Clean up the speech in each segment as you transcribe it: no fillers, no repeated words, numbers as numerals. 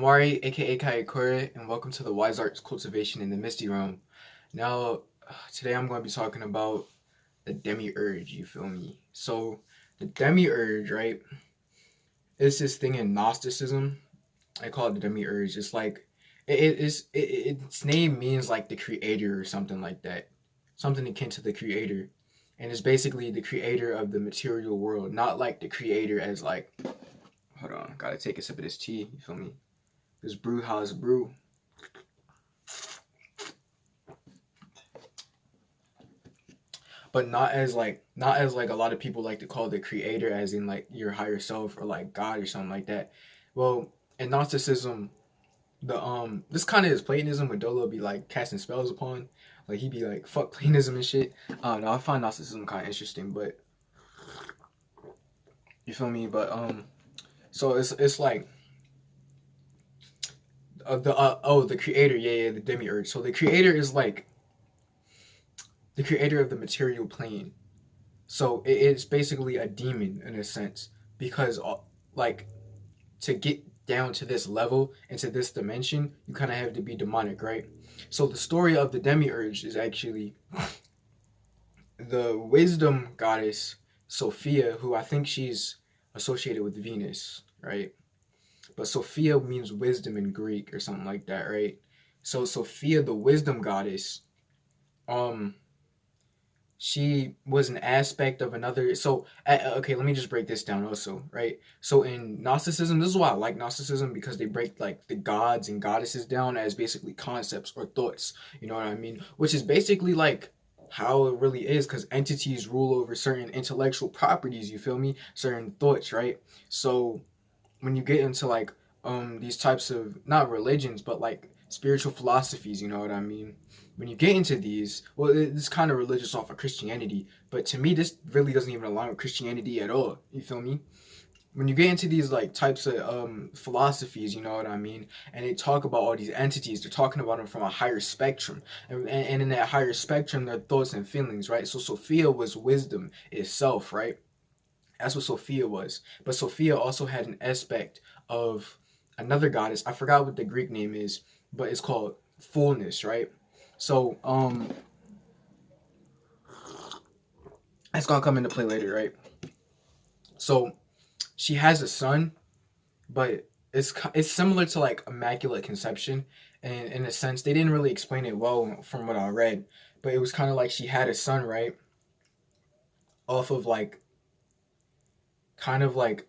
Amari, aka Kayakure, and welcome to the Wise Arts Cultivation in the Misty Realm. Now, today I'm going to be talking about the Demiurge, you feel me? So, the Demiurge, right, is this thing in Gnosticism. I call it the Demiurge. It's like, its name means like the creator or something like that. Something akin to the creator. And it's basically the creator of the material world, not like the creator as like, hold on, gotta take a sip of this tea, you feel me? This brew house brew. But not as like a lot of people like to call the creator as in like your higher self or like God or something like that. Well, in Gnosticism, the this kind of is Platonism where Dolo be like casting spells upon. Like he be like fuck Platonism and shit. I don't know, I find Gnosticism kinda interesting, but you feel me? But so it's like the creator, yeah, the demiurge. So the creator is like the creator of the material plane. So it's basically a demon in a sense because like to get down to this level into this dimension, you kind of have to be demonic, right? So the story of the demiurge is actually the wisdom goddess Sophia, who I think she's associated with Venus, right? But Sophia means wisdom in Greek or something like that, right? So Sophia, the wisdom goddess, um, she was an aspect of another. So okay, let me just break this down also, right? So in Gnosticism, this is why I like Gnosticism because they break like the gods and goddesses down as basically concepts or thoughts. You know what I mean? Which is basically like how it really is because entities rule over certain intellectual properties. You feel me? Certain thoughts, right? So when you get into like these types of not religions but like spiritual philosophies, you know what I mean? When you get into these, well, it's kind of religious off of Christianity, but to me, this really doesn't even align with Christianity at all. You feel me? When you get into these like types of philosophies, you know what I mean, and they talk about all these entities, they're talking about them from a higher spectrum, and in that higher spectrum, their thoughts and feelings, right? So Sophia was wisdom itself, right? That's what Sophia was. But Sophia also had an aspect of another goddess. I forgot what the Greek name is, but it's called fullness, right? So that's gonna come into play later, right? So she has a son, but it's similar to like immaculate conception, and in a sense they didn't really explain it well from what I read, but it was kind of like she had a son, right? Off of like kind of like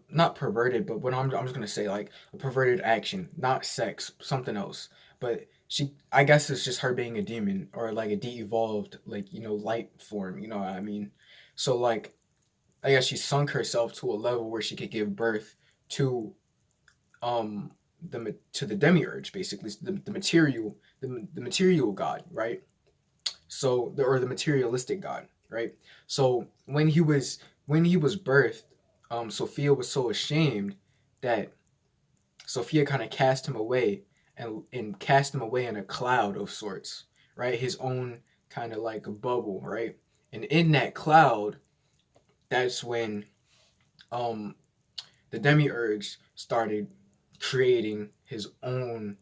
not perverted, but what I'm just gonna say like a perverted action, not sex, something else. But she, I guess it's just her being a demon or like a de-evolved like light form. You know what I mean? So like I guess she sunk herself to a level where she could give birth to the demiurge, basically the material the material god, right? So or the materialistic god, right? So when he was birthed, Sophia was so ashamed that Sophia kind of cast him away and cast him away in a cloud of sorts, right? His own kind of like a bubble, right? And in that cloud, that's when um the demiurge started creating his own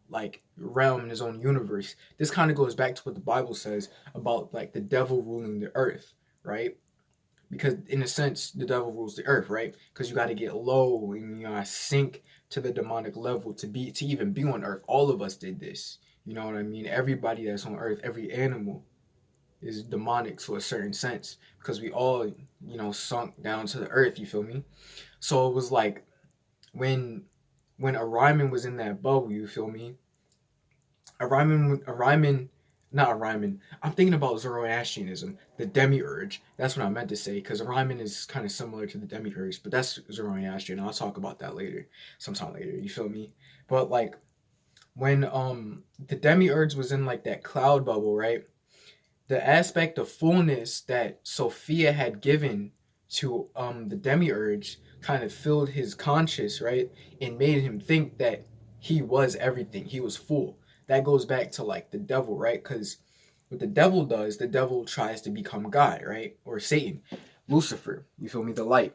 like realm in his own universe. This kind of goes back to what the Bible says about like the devil ruling the earth, right? Because in a sense the devil rules the earth, right? Because you got to get low and sink to the demonic level to even be on earth. All of us did this, you know what I mean? Everybody that's on earth, every animal is demonic to a certain sense because we all sunk down to the earth, you feel me? So it was like when Orion was in that bubble, you feel me? Orion, not Orion. I'm thinking about Zoroastrianism, the demiurge. That's what I meant to say, because Orion is kind of similar to the demiurge, but that's Zoroastrian. I'll talk about that later, sometime later. You feel me? But like when the demiurge was in like that cloud bubble, right? The aspect of fullness that Sophia had given to the demiurge kind of filled his conscious, right? And made him think that he was everything. He was full. That goes back to like the devil, right? Because what the devil does, the devil tries to become God, right? Or Satan, Lucifer, you feel me? The light.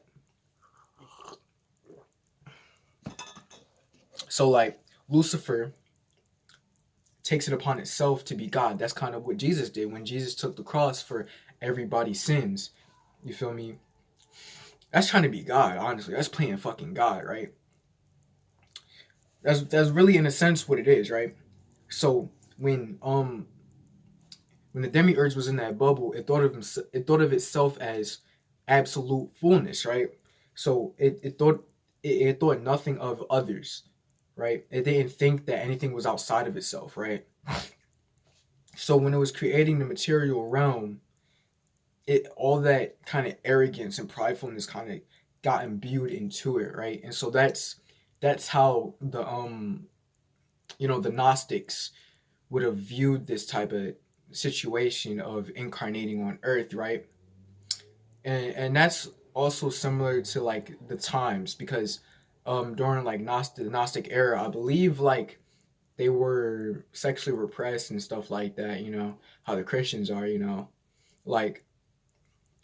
So like Lucifer takes it upon itself to be God. That's kind of what Jesus did when Jesus took the cross for everybody's sins. You feel me? That's trying to be God, honestly. That's playing fucking God, right? That's really in a sense what it is, right? So when the demiurge was in that bubble, it thought of itself as absolute fullness, right? So it thought nothing of others, right? It didn't think that anything was outside of itself, right? So when it was creating the material realm, it all that kind of arrogance and pridefulness kind of got imbued into it, right? And so that's how the Gnostics would have viewed this type of situation of incarnating on Earth, right? And that's also similar to like the times, because during like the Gnostic era, I believe like they were sexually repressed and stuff like that. You know how the Christians are. Like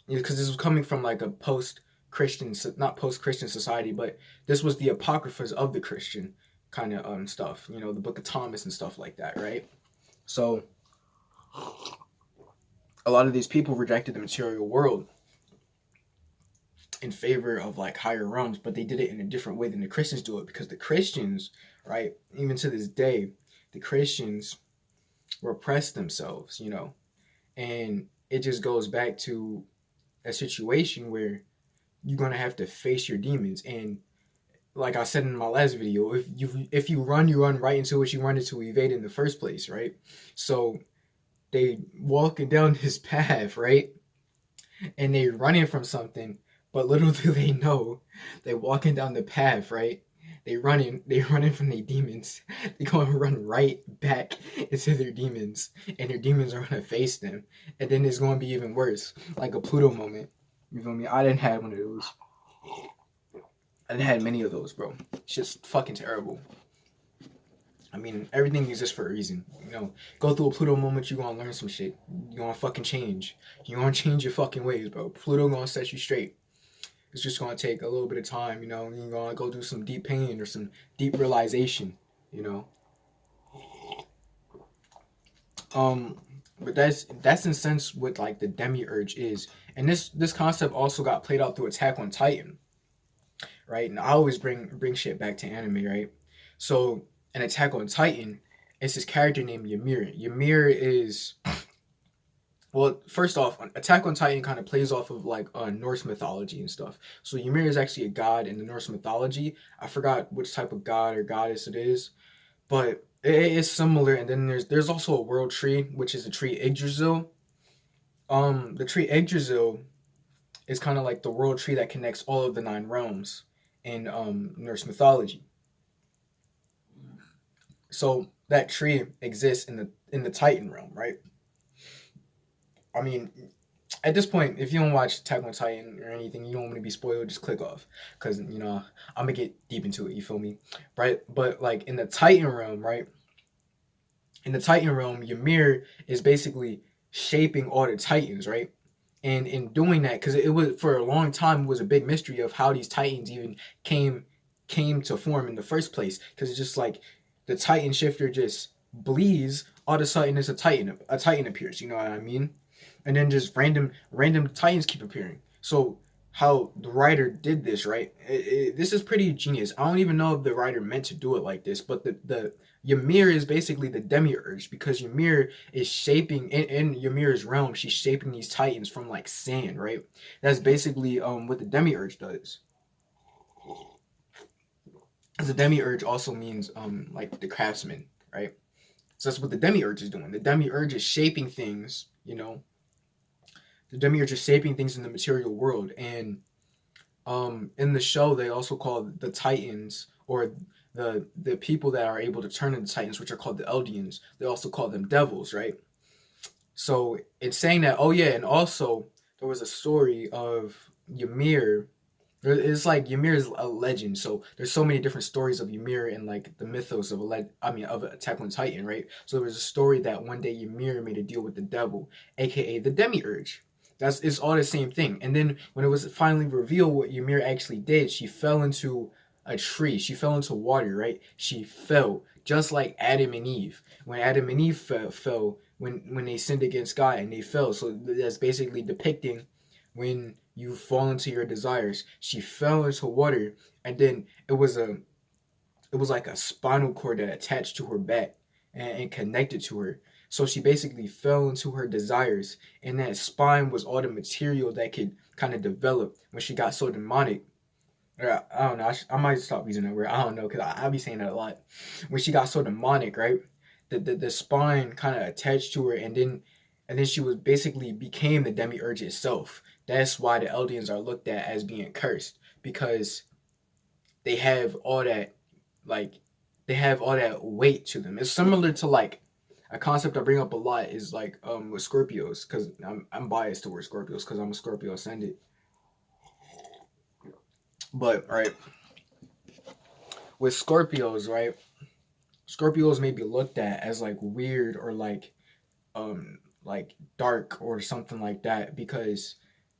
because this was coming from like a post-Christian, not post-Christian society, but this was the apocryphas of the Christian kind of stuff. The Book of Thomas and stuff like that, right? So a lot of these people rejected the material world in favor of like higher realms, but they did it in a different way than the Christians do it, because the Christians, right, even to this day, the Christians repress themselves, and it just goes back to a situation where you're gonna have to face your demons. And like I said in my last video, if you run, you run right into what you wanted to evade in the first place, right? So they walking down this path, right, and they running from something, but little do they know, they walking down the path, right? They running from their demons. They gonna run right back into their demons, and their demons are gonna face them, and then it's gonna be even worse, like a Pluto moment. You feel me? I didn't have one of those. I didn't have many of those, bro. It's just fucking terrible. I mean, everything exists for a reason. Go through a Pluto moment, you gonna learn some shit. You gonna fucking change. You gonna change your fucking ways, bro. Pluto gonna set you straight. It's just gonna take a little bit of time, You're gonna go do some deep pain or some deep realization, But that's in a sense what like the demiurge is, and this concept also got played out through Attack on Titan, right? And I always bring shit back to anime, right? So in Attack on Titan, it's this character named Ymir. Ymir is, well, first off, Attack on Titan kind of plays off of like Norse mythology and stuff. So Ymir is actually a god in the Norse mythology. I forgot which type of god or goddess it is, but it is similar. And then there's also a world tree, which is the tree Yggdrasil. The tree Yggdrasil is kind of like the world tree that connects all of the 9 realms in Norse mythology. So that tree exists in the Titan realm, right? I mean, at this point, if you don't watch Attack on Titan or anything, you don't want to be spoiled, just click off. Because, I'm going to get deep into it, you feel me? Right? But, like, in the Titan realm, right? In the Titan realm, Ymir is basically shaping all the Titans, right? And in doing that, because it was, for a long time, it was a big mystery of how these Titans even came to form in the first place. Because it's just like, the Titan shifter just bleeds, all of a sudden it's a Titan appears, you know what I mean? And then just random Titans keep appearing. So how the writer did this, right? This is pretty genius. I don't even know if the writer meant to do it like this, but the Ymir is basically the demiurge, because Ymir is shaping in Ymir's realm. She's shaping these Titans from like sand, right? That's basically what the demiurge does. The demiurge also means like the craftsman, right? So that's what the demiurge is doing. The demiurge is shaping things, The demiurge is shaping things in the material world. And in the show, they also call the Titans, or the people that are able to turn into Titans, which are called the Eldians, they also call them devils, right? So it's saying that, oh yeah, and also there was a story of Ymir. It's like Ymir is a legend, so there's so many different stories of Ymir in like the mythos of of Attack on Titan, right? So there was a story that one day Ymir made a deal with the devil, aka the Demiurge. It's all the same thing. And then when it was finally revealed what Ymir actually did, she fell into a tree. She fell into water, right? She fell just like Adam and Eve. When Adam and Eve fell when they sinned against God and they fell. So that's basically depicting when you fall into your desires. She fell into water, and then it was like a spinal cord that attached to her back and connected to her. So she basically fell into her desires, and that spine was all the material that could kind of develop when she got so demonic. I don't know. I might stop using that word. I don't know because I be saying that a lot. When she got so demonic, right? The spine kind of attached to her, and then she was basically became the demiurge itself. That's why the Eldians are looked at as being cursed, because they have all that, like, they have all that weight to them. It's similar to like a concept I bring up a lot is like with Scorpios, because I'm biased towards Scorpios because I'm a Scorpio ascendant. But right, with Scorpios, right, Scorpios may be looked at as like weird or like dark or something like that because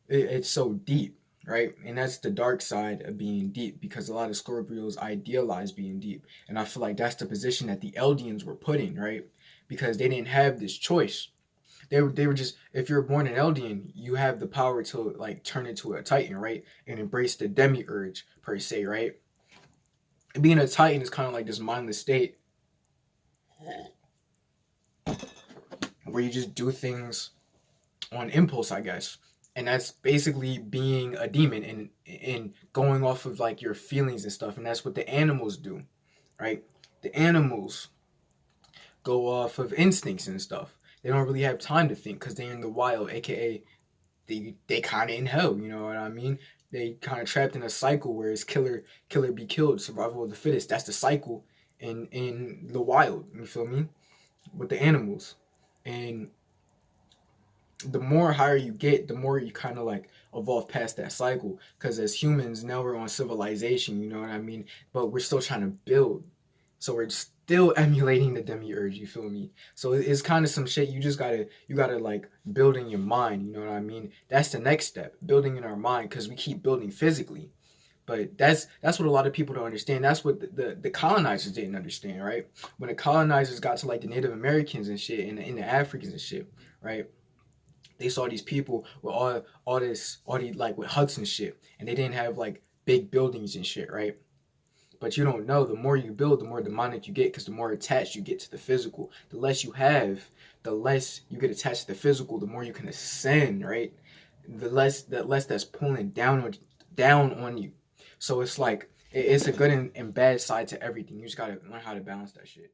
it's so deep, right? And that's the dark side of being deep, because a lot of Scorpios idealize being deep, and I feel like that's the position that the Eldians were put in, right? Because they didn't have this choice. They were just, if you're born an Eldian, you have the power to like turn into a Titan, right? And embrace the demiurge per se, right? Being a Titan is kind of like this mindless state where you just do things on impulse, I guess. And that's basically being a demon and going off of like your feelings and stuff. And that's what the animals do, right? The animals go off of instincts and stuff. They don't really have time to think because they're in the wild, aka they kind of in hell. You know what I mean? They kind of trapped in a cycle where it's killer be killed, survival of the fittest. That's the cycle in the wild. You feel me? With the animals, and the more higher you get, the more you kind of like evolve past that cycle. Because as humans, now we're on civilization. You know what I mean? But we're still trying to build. So we're still emulating the demiurge, you feel me? So it's kind of some shit you gotta like build in your mind, you know what I mean? That's the next step, building in our mind, because we keep building physically. But that's what a lot of people don't understand. That's what the colonizers didn't understand, right? When the colonizers got to like the Native Americans and shit, and the Africans and shit, right? They saw these people with all these like with huts and shit, and they didn't have like big buildings and shit, right? But you don't know, the more you build, the more demonic you get, because the more attached you get to the physical. The less you have, the less you get attached to the physical, the more you can ascend, right? The less that's pulling down on you. So it's like, it's a good and bad side to everything. You just gotta learn how to balance that shit.